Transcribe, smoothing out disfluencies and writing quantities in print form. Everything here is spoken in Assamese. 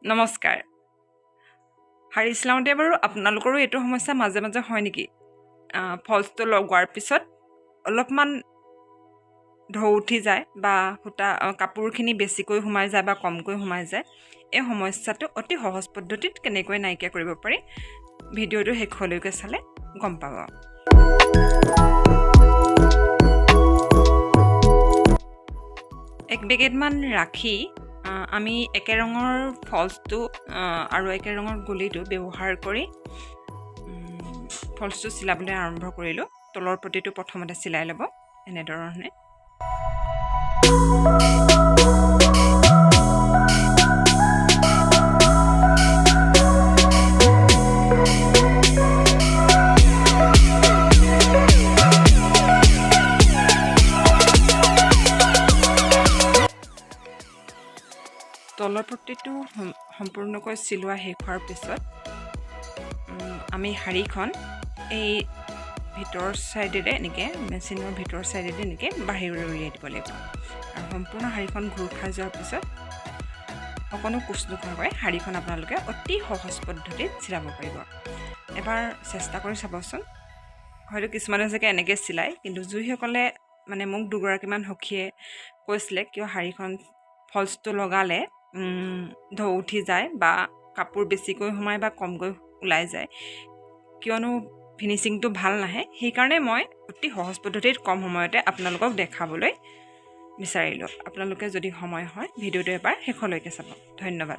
নমস্কাৰ শাৰী চিলাওঁতে বাৰু আপোনালোকৰো এইটো সমস্যা মাজে মাজে হয় নেকি ফলছটো লগোৱাৰ পিছত অলপমান ঢৌ উঠি যায় বা সূতা কাপোৰখিনি বেছিকৈ সোমাই যায় বা কমকৈ সোমাই যায় এই সমস্যাটো অতি সহজ পদ্ধতিত কেনেকৈ নাইকিয়া কৰিব পাৰি ভিডিঅ'টো শেষলৈকে চালে গম পাব এক বেগেটমান ৰাখি আমি একে ৰঙৰ ফলছটো আৰু একে ৰঙৰ গুলিটো ব্যৱহাৰ কৰি ফলছটো চিলাবলৈ আৰম্ভ কৰিলোঁ তলৰ পটিটো প্ৰথমতে চিলাই ল'ব এনেধৰণে তলৰ পটিটো সম্পূৰ্ণকৈ চিলোৱা শেষ হোৱাৰ পিছত আমি শাৰীখন এই ভিতৰ চাইডেৰে এনেকৈ মেচিনৰ ভিতৰ চাইডেৰে এনেকৈ বাহিৰলৈ উলিয়াই দিব লাগিব আৰু সম্পূৰ্ণ শাৰীখন ঘূৰ খাই যোৱাৰ পিছত অকণো কোচ নোখোৱাকৈ শাৰীখন আপোনালোকে অতি সহজ পদ্ধতিত চিলাব পাৰিব এবাৰ চেষ্টা কৰি চাবচোন হয়তো কিছুমানে চাগে এনেকৈ চিলায় কিন্তু যিসকলে মানে মোক দুগৰাকীমান সখীয়ে কৈছিলে কিয় শাৰীখন ফলছটো লগালে ঢৌ উঠি যায় বা কাপোৰ বেছিকৈ সোমায় বা কমকৈ ওলাই যায় কিয়নো ফিনিচিংটো ভাল নাহে সেইকাৰণে মই অতি সহজ পদ্ধতিত কম সময়তে আপোনালোকক দেখাবলৈ বিচাৰিলোঁ আপোনালোকে যদি সময় হয় ভিডিঅ'টো এবাৰ শেষলৈকে চাব ধন্যবাদ